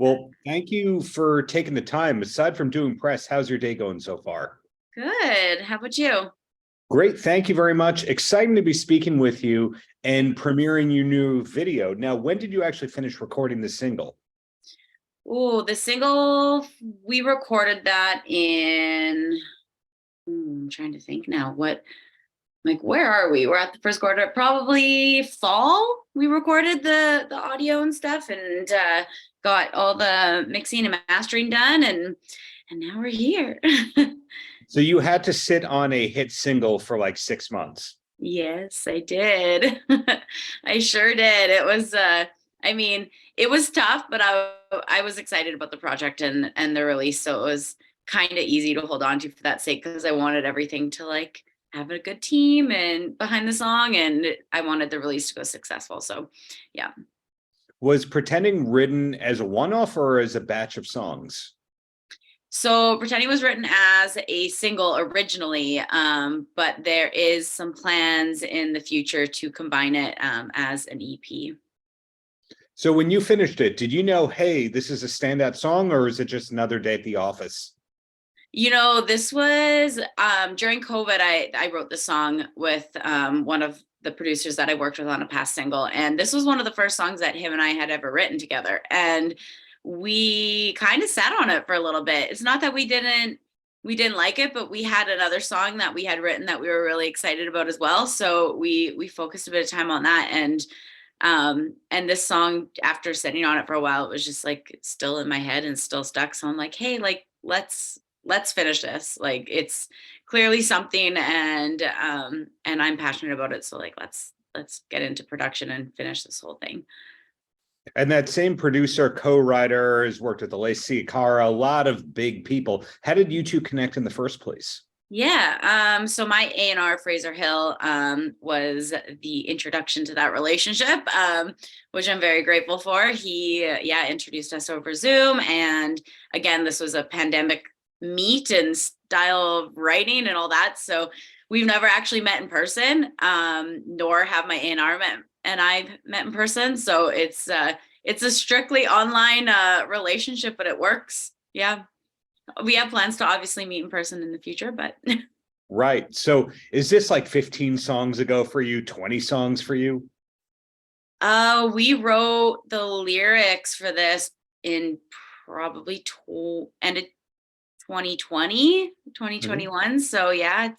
Well, thank you for taking the time. Aside from doing press, how's your day going so far? Good. How about you? Great. Thank you very much. Exciting to be speaking with you and premiering your new video. Now, when did you actually finish recording the single? Oh, the single, we recorded that in, I'm trying to think now, where are we? We're at the first quarter, probably fall. We recorded the audio and stuff and got all the mixing and mastering done and now we're here. So you had to sit on a hit single for like 6 months. Yes, I did. I sure did. I mean, it was tough, but I was excited about the project and the release, so it was kind of easy to hold on to for that sake because I wanted everything to like have a good team and behind the song, and I wanted the release to go successful. So, yeah. Was Pretending written as a one-off or as a batch of songs? So Pretending was written as a single originally, but there is some plans in the future to combine it as an EP. So when you finished it, did you know, hey, this is a standout song, or is it just another day at the office? This was during COVID. I wrote the song with one of the producers that I worked with on a past single, and this was one of the first songs that him and I had ever written together. And we kind of sat on it for a little bit. It's not that we didn't like it, but we had another song that we had written that we were really excited about as well. So we focused a bit of time on that, and this song, after sitting on it for a while, it was just like still in my head and still stuck. So I'm like, hey, like let's finish this. Like it's clearly something, and I'm passionate about it. So like let's get into production and finish this whole thing. And that same producer, co-writer, has worked with Alessia Cara, a lot of big people. How did you two connect in the first place? Yeah. So my A&R Fraser Hill was the introduction to that relationship, which I'm very grateful for. He introduced us over Zoom, and again, this was a pandemic meet and style of writing and all that. So we've never actually met in person, nor have my A&R I've met in person. So it's a strictly online relationship, but it works. Yeah. We have plans to obviously meet in person in the future, but Right. So is this like 15 songs ago for you, 20 songs for you? we wrote the lyrics for this in probably end of 2020, twenty Mhm. twenty one. So yeah,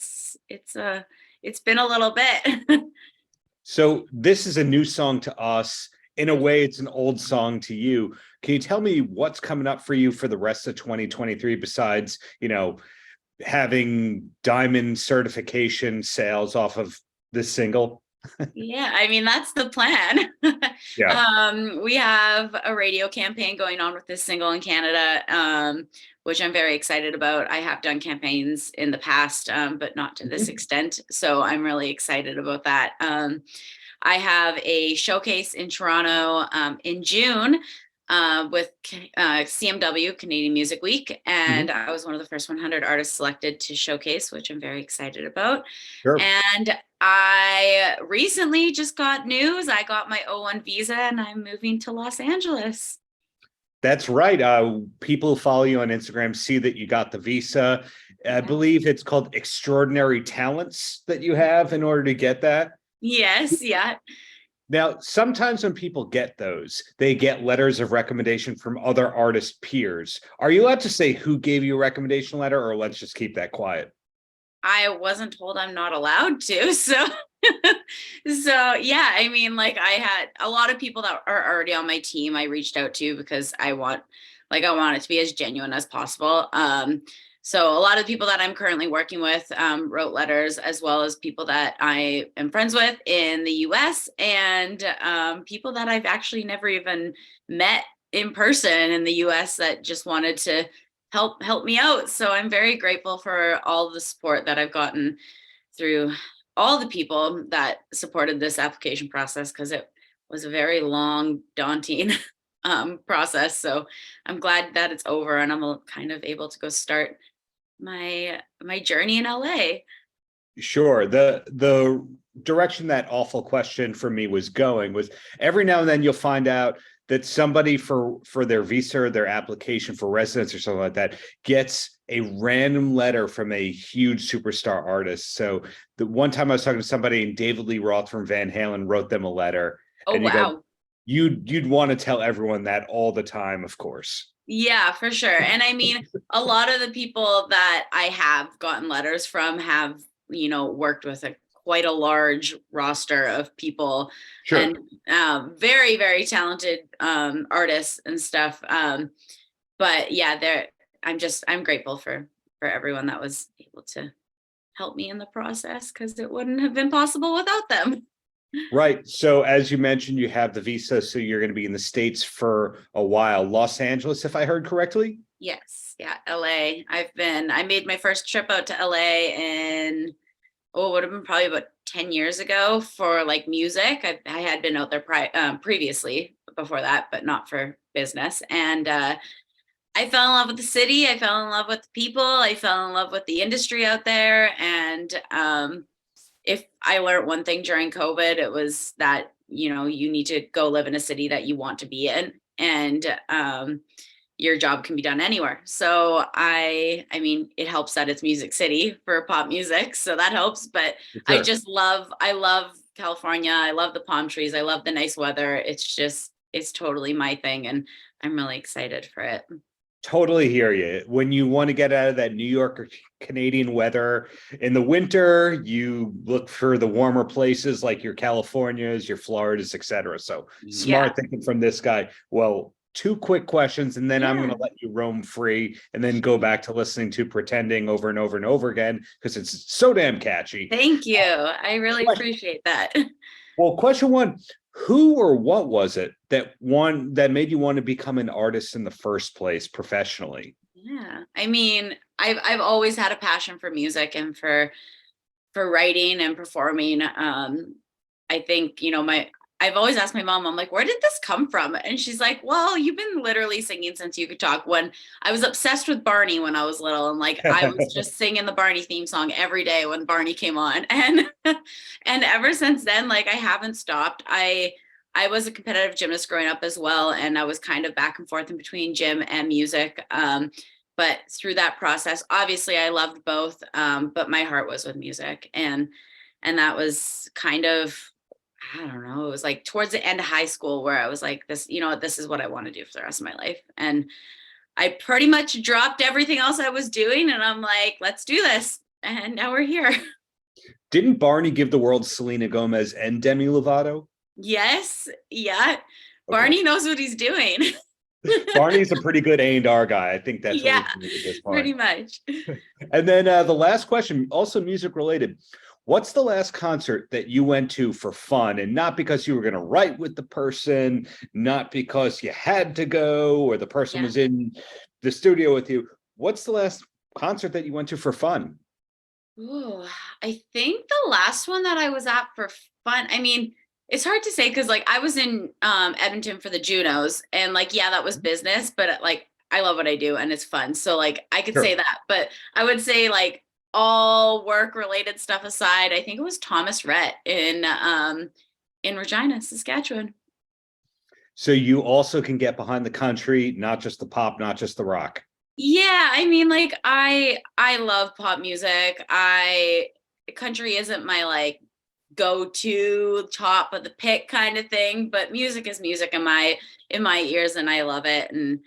it's been a little bit. So this is a new song to us. In a way, it's an old song to you. Can you tell me what's coming up for you for the rest of 2023 besides, having diamond certification sales off of this single? Yeah, I mean, that's the plan. Yeah. We have a radio campaign going on with this single in Canada, which I'm very excited about. I have done campaigns in the past, but not to this extent. So I'm really excited about that. I have a showcase in Toronto in June with CMW, Canadian Music Week. And Mhm. I was one of the first 100 artists selected to showcase, which I'm very excited about. Sure. And I recently just got news. I got my O1 visa and I'm moving to Los Angeles. That's right. People who follow you on Instagram see that you got the visa. I Yeah. believe it's called extraordinary talents that you have in order to get that. Yes, yeah. Now, sometimes when people get those, they get letters of recommendation from other artist peers. Are you allowed to say who gave you a recommendation letter, or let's just keep that quiet? I wasn't told I'm not allowed to. So so yeah, I mean, like I had a lot of people that are already on my team I reached out to because I want it to be as genuine as possible. So a lot of people that I'm currently working with wrote letters, as well as people that I am friends with in the US, and people that I've actually never even met in person in the US that just wanted to help me out. So I'm very grateful for all the support that I've gotten through all the people that supported this application process, because it was a very long, daunting process. So I'm glad that it's over and I'm kind of able to go start my journey in LA. Sure. The direction that awful question for me was going was every now and then you'll find out that somebody for their visa or their application for residence or something like that gets a random letter from a huge superstar artist. So the one time I was talking to somebody and David Lee Roth from Van Halen wrote them a letter. Oh, and you wow. go, you'd want to tell everyone that all the time, of course. Yeah, for sure. And I mean, a lot of the people that I have gotten letters from have, worked with quite a large roster of people. Sure. And very, very talented artists and stuff. But yeah, I'm grateful for everyone that was able to help me in the process, because it wouldn't have been possible without them. Right. So as you mentioned, you have the visa, so you're going to be in the States for a while. Los Angeles, if I heard correctly? Yes. Yeah. LA. I made my first trip out to LA in, it would have been probably about 10 years ago for like music. I had been out there previously before that, but not for business. And I fell in love with the city. I fell in love with the people. I fell in love with the industry out there. And if I learned one thing during COVID, it was that, you need to go live in a city that you want to be in. And your job can be done anywhere. So I mean, it helps that it's Music City for pop music. So that helps. But sure. I love California. I love the palm trees. I love the nice weather. It's totally my thing. And I'm really excited for it. Totally hear you. When you want to get out of that New York or Canadian weather in the winter, you look for the warmer places like your Californias, your Floridas, etc. So smart thinking from this guy. Well, 2 quick questions, and then I'm going to let you roam free and then go back to listening to Pretending over and over and over again, because it's so damn catchy. Thank you. I really appreciate that. Well, question 1, who or what was it that made you want to become an artist in the first place professionally? Yeah. I mean, I've always had a passion for music and for writing and performing. I think, I've always asked my mom, I'm like, where did this come from? And she's like, well, you've been literally singing since you could talk. When I was obsessed with Barney when I was little, and like I was just singing the Barney theme song every day when Barney came on. And ever since then, like I haven't stopped. I was a competitive gymnast growing up as well. And I was kind of back and forth in between gym and music. But through that process, obviously I loved both. But my heart was with music. And that was kind of, I don't know, it was like towards the end of high school where I was like, this is what I want to do for the rest of my life. And I pretty much dropped everything else I was doing. And I'm like, let's do this. And now we're here. Didn't Barney give the world Selena Gomez and Demi Lovato? Yes. Yeah. Okay. Barney knows what he's doing. Barney's a pretty good A&R guy. I think that's what we at this point. Pretty much. And then the last question, also music related. What's the last concert that you went to for fun, and not because you were going to write with the person, not because you had to go or the person was in the studio with you? What's the last concert that you went to for fun? Ooh, I think the last one that I was at for fun, I mean, it's hard to say because like I was in Edmonton for the Junos, and like, that was business, but like I love what I do and it's fun. So like I could say that, but I would say like all work related stuff aside, I think it was Thomas Rhett in Regina, Saskatchewan. So you also can get behind the country, not just the pop, not just the rock. Yeah, I mean, like I love pop music. Country isn't my like go-to top of the pick kind of thing, but music is music in my ears, and I love it. And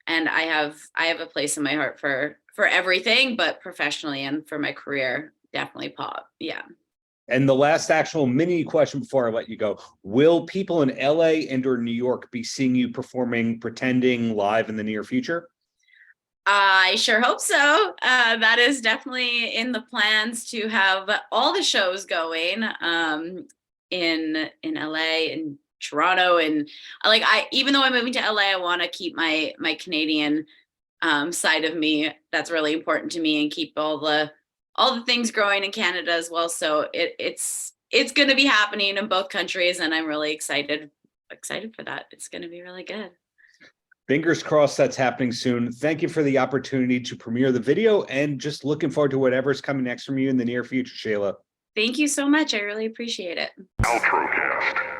I have a place in my heart for everything, but professionally and for my career, definitely pop. Yeah. And the last actual mini question before I let you go, will people in LA and or New York be seeing you performing Pretending live in the near future? I sure hope so. That is definitely in the plans to have all the shows going in LA and Toronto. And like, even though I'm moving to LA, I want to keep my Canadian side of me. That's really important to me, and keep all the things growing in Canada as well. So it's going to be happening in both countries, and I'm really excited for that. It's going to be really good. Fingers crossed that's happening soon. Thank you for the opportunity to premiere the video, and just looking forward to whatever's coming next from you in the near future, Shayla. Thank you so much. I really appreciate it. Paltrocast.